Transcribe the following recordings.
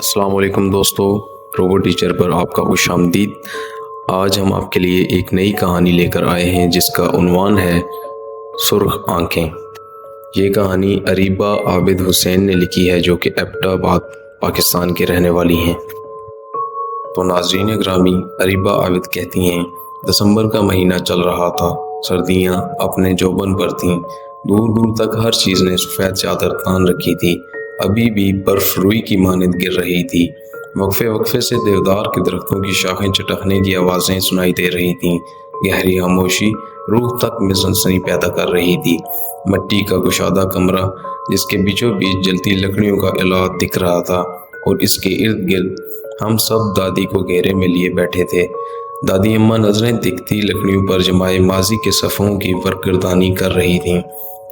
السلام علیکم دوستو، روبو ٹیچر پر آپ کا خوش آمدید۔ آج ہم آپ کے لیے ایک نئی کہانی لے کر آئے ہیں جس کا عنوان ہے سرخ آنکھیں۔ یہ کہانی اریبہ عابد حسین نے لکھی ہے جو کہ ایبٹ آباد پاکستان کے رہنے والی ہیں۔ تو ناظرین گرامی، اریبہ عابد کہتی ہیں، دسمبر کا مہینہ چل رہا تھا، سردیاں اپنے جوبن پر تھیں، دور دور تک ہر چیز نے سفید چادر تان رکھی تھی، ابھی بھی برف روئی کی مانند گر رہی تھی۔ وقفے وقفے سے دیودار کے درختوں کی شاخیں چٹکنے کی آوازیں سنائی دے رہی تھیں۔ گہری خاموشی روح تک میں سنسنی پیدا کر رہی تھی۔ مٹی کا گشادہ کمرہ جس کے بیچوں بیچ جلتی لکڑیوں کا اعلان دکھ رہا تھا، اور اس کے ارد گرد ہم سب دادی کو گھیرے میں لیے بیٹھے تھے۔ دادی اماں نظریں دکھتی لکڑیوں پر جمائے ماضی کے صفحوں کی برگردانی کر رہی تھیں۔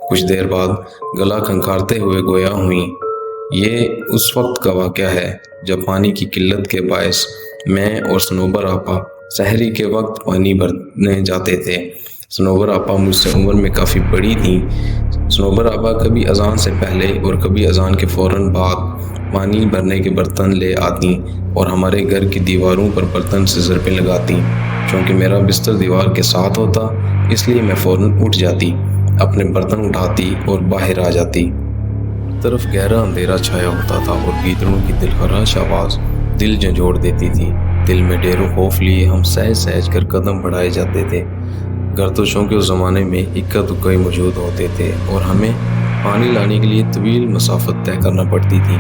کچھ دیر بعد گلا کھنکھارتے ہوئے گویا ہوئیں، یہ اس وقت کا واقعہ ہے جب پانی کی قلت کے باعث میں اور سنوبر آپا سحری کے وقت پانی بھرنے جاتے تھے۔ سنوبر آپا مجھ سے عمر میں کافی بڑی تھیں۔ سنوبر آپا کبھی اذان سے پہلے اور کبھی اذان کے فوراً بعد پانی بھرنے کے برتن لے آتیں اور ہمارے گھر کی دیواروں پر برتن سے ضربیں لگاتیں۔ چونکہ میرا بستر دیوار کے ساتھ ہوتا، اس لیے میں فوراً اٹھ جاتی، اپنے برتن اٹھاتی اور باہر آ جاتی۔ طرف گہرا اندھیرا چھایا ہوتا تھا اور گیدڑوں کی دلخراش آواز دل جھنجھوڑ دیتی تھی۔ دل میں ڈیروں خوف لیے ہم سہج سہج کر قدم بڑھائے جاتے تھے۔ گردشوں کے اس زمانے میں اکا دکا موجود ہوتے تھے اور ہمیں پانی لانے کے لیے طویل مسافت طے کرنا پڑتی تھی۔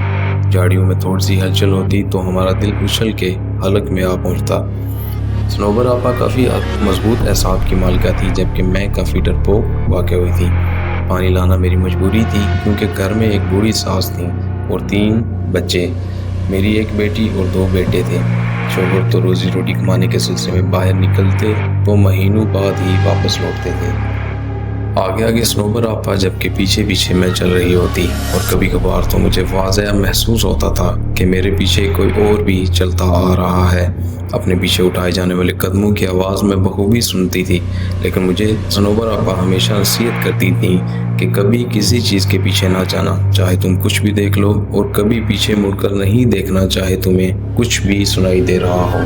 جھاڑیوں میں تھوڑی سی ہلچل ہوتی تو ہمارا دل اچھل کے حلق میں آ پہنچتا۔ سنوبر آپا کافی مضبوط اعصاب کی مالکہ تھی، جبکہ میں کافی ڈرپوک واقع ہوئی تھی۔ پانی لانا میری مجبوری تھی کیونکہ گھر میں ایک بوڑھی ساس تھیں اور 3 بچے، میری ایک بیٹی اور 2 بیٹے تھے۔ شوہر تو روزی روٹی کمانے کے سلسلے میں باہر نکلتے تو مہینوں بعد ہی واپس لوٹتے تھے۔ آگے آگے سنوبر آپا جبکہ پیچھے پیچھے میں چل رہی ہوتی، اور کبھی کبھار تو مجھے واضح محسوس ہوتا تھا کہ میرے پیچھے کوئی اور بھی چلتا آ رہا ہے۔ اپنے پیچھے اٹھائے جانے والے قدموں کی آواز میں بخوبی سنتی تھی، لیکن مجھے سنوبر آپا ہمیشہ نصیحت کرتی تھیں کہ کبھی کسی چیز کے پیچھے نہ جانا، چاہے تم کچھ بھی دیکھ لو، اور کبھی پیچھے مڑ کر نہیں دیکھنا، چاہے تمہیں کچھ بھی سنائی دے رہا ہو۔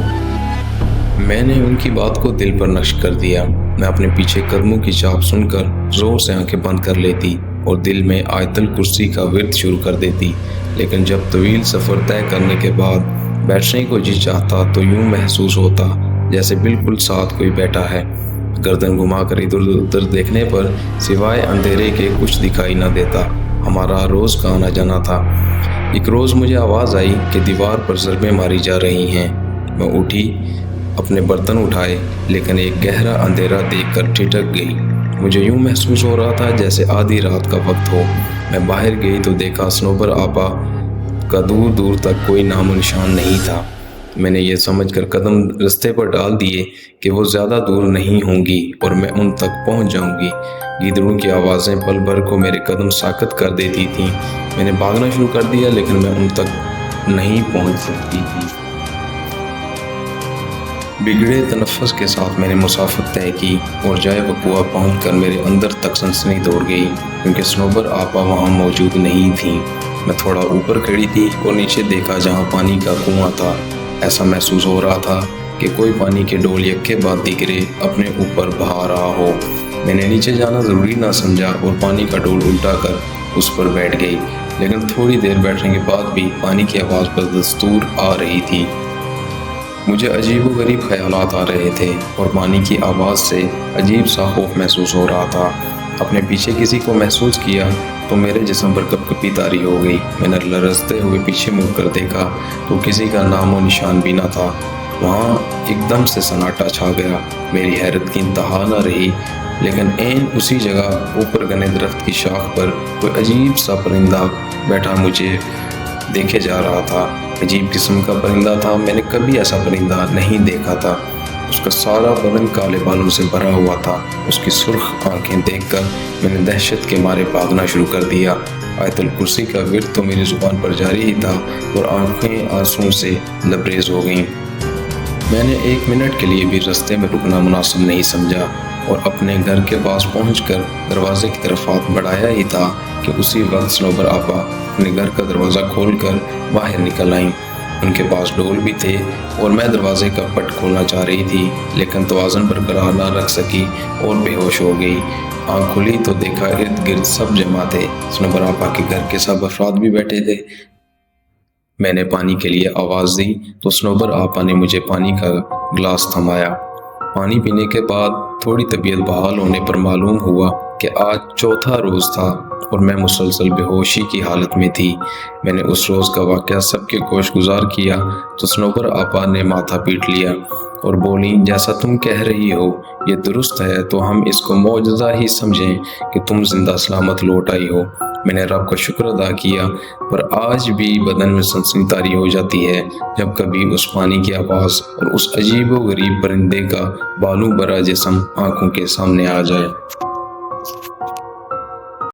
میں نے ان کی بات کو دل پر نقش کر دیا۔ میں اپنے پیچھے قدموں کی چاپ سن کر زور سے آنکھیں بند کر لیتی اور دل میں آیت الکرسی کا ورد شروع کر دیتی، لیکن جب طویل سفر طے کرنے کے بعد بیٹھنے کو جی چاہتا تو یوں محسوس ہوتا جیسے بالکل ساتھ کوئی بیٹھا ہے۔ گردن گھما کر ادھر ادھر دیکھنے پر سوائے اندھیرے کے کچھ دکھائی نہ دیتا۔ ہمارا روز کا آنا جانا تھا۔ ایک روز مجھے آواز آئی کہ دیوار پر ضربیں ماری جا رہی ہیں۔ میں اٹھی، اپنے برتن اٹھائے، لیکن ایک گہرا اندھیرا دیکھ کر ٹھٹک گئی۔ مجھے یوں محسوس ہو رہا تھا جیسے آدھی رات کا وقت ہو۔ میں باہر گئی تو دیکھا سنوبر آپا کا دور دور تک کوئی نام و نشان نہیں تھا۔ میں نے یہ سمجھ کر قدم رستے پر ڈال دیے کہ وہ زیادہ دور نہیں ہوں گی اور میں ان تک پہنچ جاؤں گی۔ گیدڑوں کی آوازیں پل بھر کو میرے قدم ساکت کر دیتی تھیں۔ میں نے بھاگنا شروع کر دیا، لیکن میں ان تک نہیں پہنچ سکتی تھی۔ بگڑے تنفس کے ساتھ میں نے مسافت طے کی اور جائے وقوع پہنچ کر میرے اندر تک سنسنی دوڑ گئی، کیونکہ سنوبر آپا وہاں موجود نہیں تھیں۔ میں تھوڑا اوپر کھڑی تھی اور نیچے دیکھا جہاں پانی کا کنواں تھا۔ ایسا محسوس ہو رہا تھا کہ کوئی پانی کے ڈول یکے بعد دیگرے اپنے اوپر بہا رہا ہو۔ میں نے نیچے جانا ضروری نہ سمجھا اور پانی کا ڈول الٹا کر اس پر بیٹھ گئی، لیکن تھوڑی دیر بیٹھنے کے بعد بھی پانی کی آواز بدستور آ رہی تھی۔ مجھے عجیب و غریب خیالات آ رہے تھے اور پانی کی آواز سے عجیب سا خوف محسوس ہو رہا تھا۔ اپنے پیچھے کسی کو محسوس کیا تو میرے جسم پر کپکپی طاری ہو گئی۔ میں نے لرزتے ہوئے پیچھے مڑ کر دیکھا تو کسی کا نام و نشان بھی نہ تھا۔ وہاں ایک دم سے سناٹا چھا گیا۔ میری حیرت کی انتہا نہ رہی، لیکن عین اسی جگہ اوپر گنے درخت کی شاخ پر کوئی عجیب سا پرندہ بیٹھا مجھے دیکھے جا رہا تھا۔ عجیب قسم کا پرندہ تھا، میں نے کبھی ایسا پرندہ نہیں دیکھا تھا۔ اس کا سارا بدن کالے بالوں سے بھرا ہوا تھا۔ اس کی سرخ آنکھیں دیکھ کر میں نے دہشت کے مارے بھاگنا شروع کر دیا۔ آیت الکرسی کا ورد تو میری زبان پر جاری ہی تھا اور آنکھیں آنسوؤں سے لبریز ہو گئیں۔ میں نے 1 منٹ کے لیے بھی رستے میں رکنا مناسب نہیں سمجھا اور اپنے گھر کے پاس پہنچ کر دروازے کی طرف ہاتھ بڑھایا ہی تھا کہ اسی وقت سنوبر آپا اپنے گھر کا دروازہ کھول کر باہر نکل آئیں۔ ان کے پاس ڈول بھی تھے اور میں دروازے کا پٹ کھولنا چاہ رہی تھی، لیکن توازن برقرار نہ رکھ سکی اور بے ہوش ہو گئی۔ آنکھ کھلی تو دیکھا ارد گرد سب جمع تھے، صنوبر آپا کے گھر کے سب افراد بھی بیٹھے تھے۔ میں نے پانی کے لیے آواز دی تو صنوبر آپا نے مجھے پانی کا گلاس تھمایا۔ پانی پینے کے بعد تھوڑی طبیعت بحال ہونے پر معلوم ہوا کہ آج چوتھا روز تھا اور میں مسلسل بے ہوشی کی حالت میں تھی۔ میں نے اس روز کا واقعہ سب کے گوش گزار کیا تو صنوبر آپا نے ماتھا پیٹ لیا اور بولیں، جیسا تم کہہ رہی ہو یہ درست ہے، تو ہم اس کو معجزہ ہی سمجھیں کہ تم زندہ سلامت لوٹ آئی ہو۔ میں نے رب کا شکر ادا کیا، پر آج بھی بدن میں سنسنی طاری ہو جاتی ہے جب کبھی اس پانی کی آواز اور اس عجیب و غریب پرندے کا بالوں بھرا جسم آنکھوں کے سامنے آ جائے۔